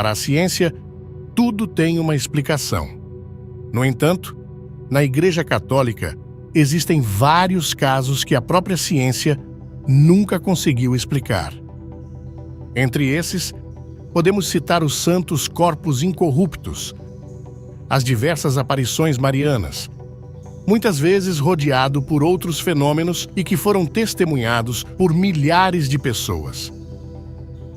Para a ciência, tudo tem uma explicação. No entanto, na Igreja Católica, existem vários casos que a própria ciência nunca conseguiu explicar. Entre esses, podemos citar os santos corpos incorruptos, as diversas aparições marianas, muitas vezes rodeado por outros fenômenos e que foram testemunhados por milhares de pessoas.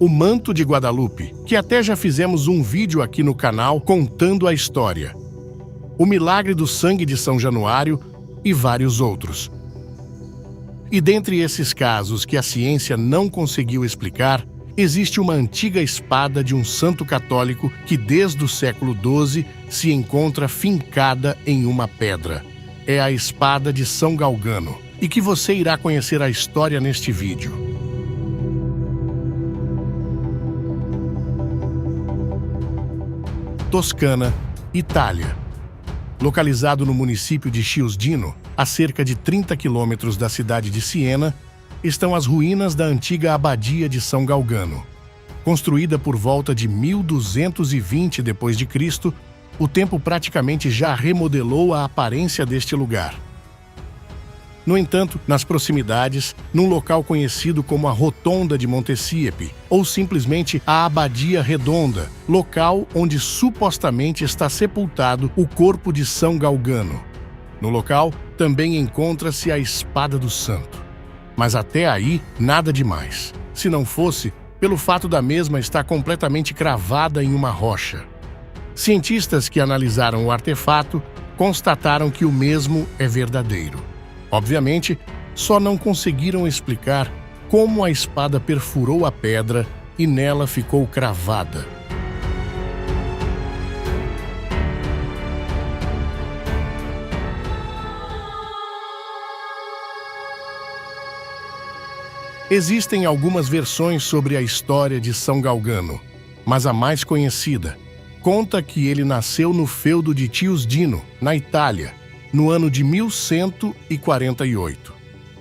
O manto de Guadalupe, que até já fizemos um vídeo aqui no canal contando a história. O milagre do sangue de São Januário e vários outros. E dentre esses casos que a ciência não conseguiu explicar, existe uma antiga espada de um santo católico que desde o século XII se encontra fincada em uma pedra. É a espada de São Galgano, e que você irá conhecer a história neste vídeo. Toscana, Itália. Localizado no município de Chiusdino, a cerca de 30 quilômetros da cidade de Siena, estão as ruínas da antiga abadia de São Galgano. Construída por volta de 1220 d.C., o tempo praticamente já remodelou a aparência deste lugar. No entanto, nas proximidades, num local conhecido como a Rotonda de Montesiepe, ou simplesmente a Abadia Redonda, local onde supostamente está sepultado o corpo de São Galgano. No local, também encontra-se a espada do santo. Mas até aí, nada demais, se não fosse pelo fato da mesma estar completamente cravada em uma rocha. Cientistas que analisaram o artefato constataram que o mesmo é verdadeiro. Obviamente, só não conseguiram explicar como a espada perfurou a pedra e nela ficou cravada. Existem algumas versões sobre a história de São Galgano, mas a mais conhecida conta que ele nasceu no feudo de Chiusdino, na Itália, no ano de 1148.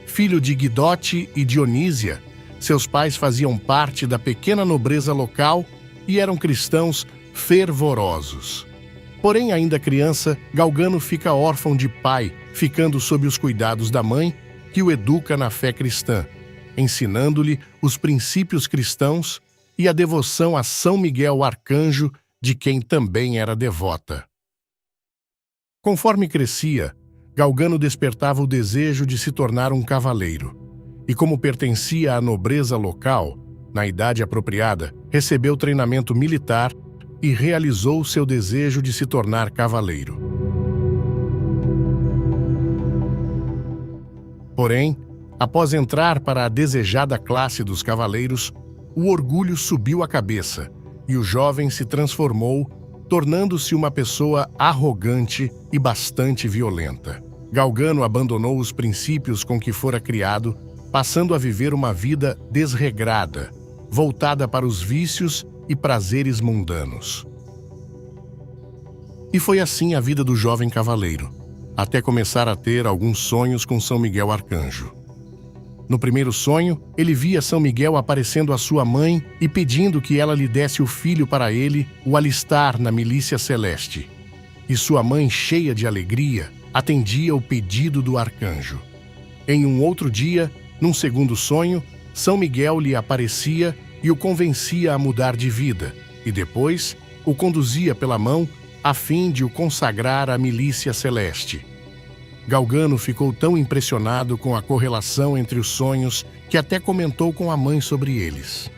Filho de Guidote e Dionísia, seus pais faziam parte da pequena nobreza local e eram cristãos fervorosos. Porém, ainda criança, Galgano fica órfão de pai, ficando sob os cuidados da mãe, que o educa na fé cristã, ensinando-lhe os princípios cristãos e a devoção a São Miguel Arcanjo, de quem também era devota. Conforme crescia, Galgano despertava o desejo de se tornar um cavaleiro. E como pertencia à nobreza local, na idade apropriada, recebeu treinamento militar e realizou seu desejo de se tornar cavaleiro. Porém, após entrar para a desejada classe dos cavaleiros, o orgulho subiu a cabeça e o jovem se transformou, tornando-se uma pessoa arrogante e bastante violenta. Galgano abandonou os princípios com que fora criado, passando a viver uma vida desregrada, voltada para os vícios e prazeres mundanos. E foi assim a vida do jovem cavaleiro, até começar a ter alguns sonhos com São Miguel Arcanjo. No primeiro sonho, ele via São Miguel aparecendo à sua mãe e pedindo que ela lhe desse o filho para ele o alistar na milícia celeste. E sua mãe, cheia de alegria, atendia o pedido do arcanjo. Em um outro dia, num segundo sonho, São Miguel lhe aparecia e o convencia a mudar de vida, e depois o conduzia pela mão a fim de o consagrar à milícia celeste. Galgano ficou tão impressionado com a correlação entre os sonhos que até comentou com a mãe sobre eles.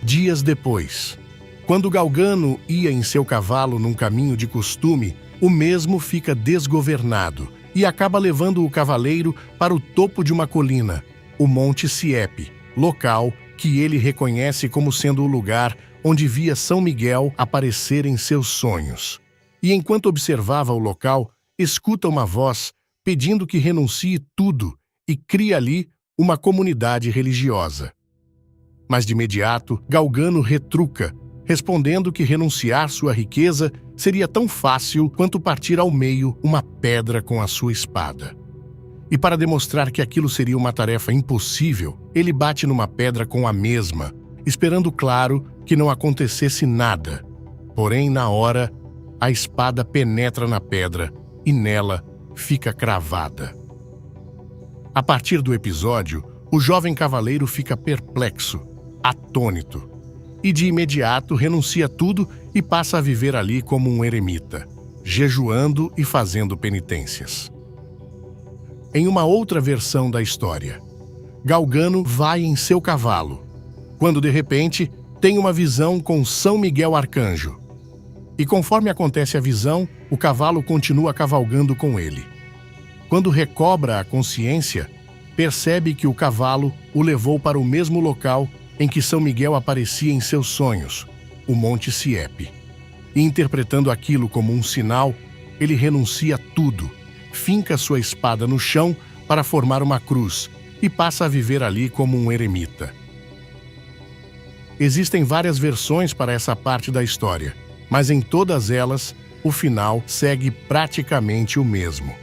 Dias depois, quando Galgano ia em seu cavalo num caminho de costume, o mesmo fica desgovernado e acaba levando o cavaleiro para o topo de uma colina, o Monte Siepe, local que ele reconhece como sendo o lugar onde via São Miguel aparecer em seus sonhos. E enquanto observava o local, escuta uma voz pedindo que renuncie tudo e crie ali uma comunidade religiosa. Mas de imediato, Galgano retruca, respondendo que renunciar sua riqueza seria tão fácil quanto partir ao meio uma pedra com a sua espada. E para demonstrar que aquilo seria uma tarefa impossível, ele bate numa pedra com a mesma, esperando, claro, que não acontecesse nada. Porém, na hora, a espada penetra na pedra e nela fica cravada. A partir do episódio, o jovem cavaleiro fica perplexo, atônito, e de imediato renuncia a tudo e passa a viver ali como um eremita, jejuando e fazendo penitências. Em uma outra versão da história, Galgano vai em seu cavalo, quando de repente tem uma visão com São Miguel Arcanjo. E conforme acontece a visão, o cavalo continua cavalgando com ele. Quando recobra a consciência, percebe que o cavalo o levou para o mesmo local em que São Miguel aparecia em seus sonhos, o Monte Siepe. E interpretando aquilo como um sinal, ele renuncia a tudo, finca sua espada no chão para formar uma cruz e passa a viver ali como um eremita. Existem várias versões para essa parte da história, mas em todas elas, o final segue praticamente o mesmo.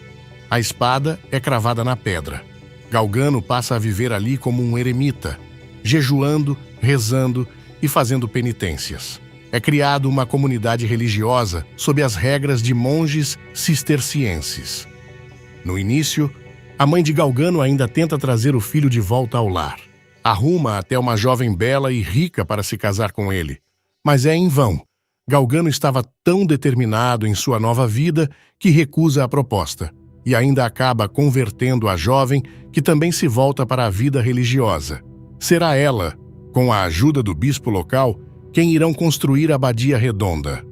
A espada é cravada na pedra. Galgano passa a viver ali como um eremita, jejuando, rezando e fazendo penitências. É criado uma comunidade religiosa sob as regras de monges cistercienses. No início, a mãe de Galgano ainda tenta trazer o filho de volta ao lar. Arruma até uma jovem bela e rica para se casar com ele. Mas é em vão. Galgano estava tão determinado em sua nova vida que recusa a proposta e ainda acaba convertendo a jovem, que também se volta para a vida religiosa. Será ela, com a ajuda do bispo local, quem irão construir a Abadia Redonda.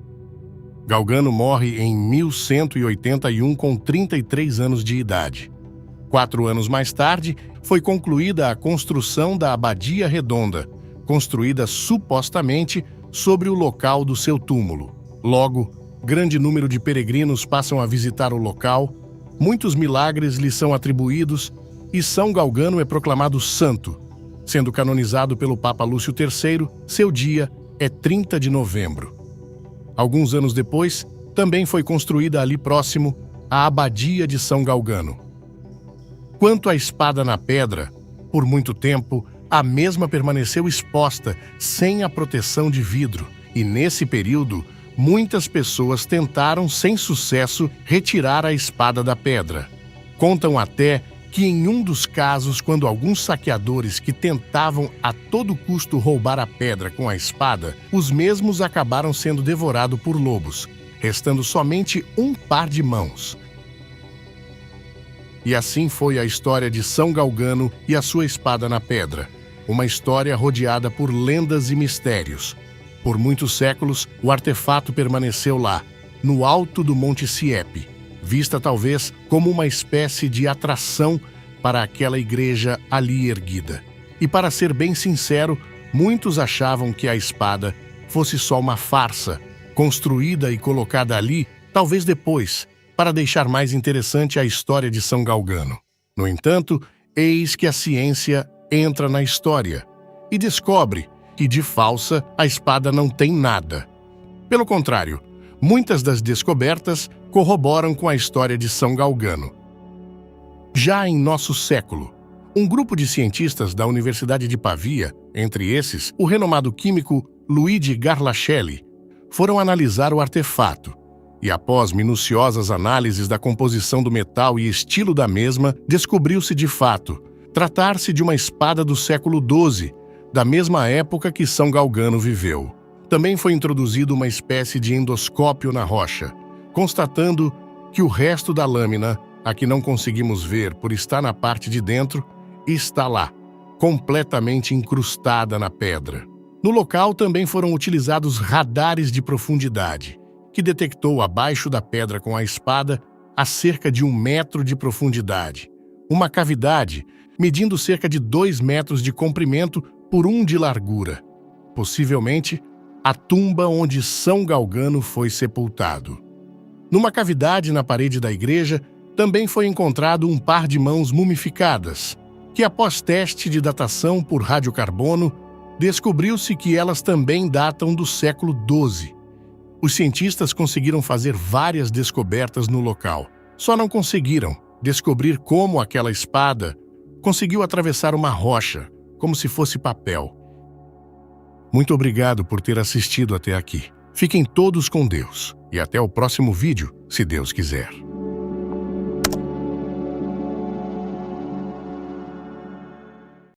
Galgano morre em 1181 com 33 anos de idade. 4 anos mais tarde, foi concluída a construção da Abadia Redonda, construída supostamente sobre o local do seu túmulo. Logo, grande número de peregrinos passam a visitar o local, muitos milagres lhe são atribuídos e São Galgano é proclamado santo, sendo canonizado pelo Papa Lúcio III. Seu dia é 30 de novembro. Alguns anos depois, também foi construída ali próximo a Abadia de São Galgano. Quanto à espada na pedra, por muito tempo, a mesma permaneceu exposta, sem a proteção de vidro, e nesse período, muitas pessoas tentaram, sem sucesso, retirar a espada da pedra. Contam até que em um dos casos, quando alguns saqueadores que tentavam a todo custo roubar a pedra com a espada, os mesmos acabaram sendo devorados por lobos, restando somente um par de mãos. E assim foi a história de São Galgano e a sua espada na pedra, uma história rodeada por lendas e mistérios. Por muitos séculos, o artefato permaneceu lá, no alto do Monte Siepe, vista talvez como uma espécie de atração para aquela igreja ali erguida. E para ser bem sincero, muitos achavam que a espada fosse só uma farsa, construída e colocada ali, talvez depois, para deixar mais interessante a história de São Galgano. No entanto, eis que a ciência entra na história e descobre que de falsa a espada não tem nada. Pelo contrário, muitas das descobertas corroboram com a história de São Galgano. Já em nosso século, um grupo de cientistas da Universidade de Pavia, entre esses o renomado químico Luigi Garlacelli, foram analisar o artefato e, após minuciosas análises da composição do metal e estilo da mesma, descobriu-se de fato tratar-se de uma espada do século XII, da mesma época que São Galgano viveu. Também foi introduzido uma espécie de endoscópio na rocha, constatando que o resto da lâmina, a que não conseguimos ver por estar na parte de dentro, está lá, completamente incrustada na pedra. No local também foram utilizados radares de profundidade, que detectou abaixo da pedra com a espada, a cerca de 1 metro de profundidade, uma cavidade medindo cerca de 2 metros de comprimento por 1 de largura, possivelmente a tumba onde São Galgano foi sepultado. Numa cavidade na parede da igreja, também foi encontrado um par de mãos mumificadas, que após teste de datação por radiocarbono, descobriu-se que elas também datam do século XII. Os cientistas conseguiram fazer várias descobertas no local, só não conseguiram descobrir como aquela espada conseguiu atravessar uma rocha, como se fosse papel. Muito obrigado por ter assistido até aqui. Fiquem todos com Deus e até o próximo vídeo, se Deus quiser.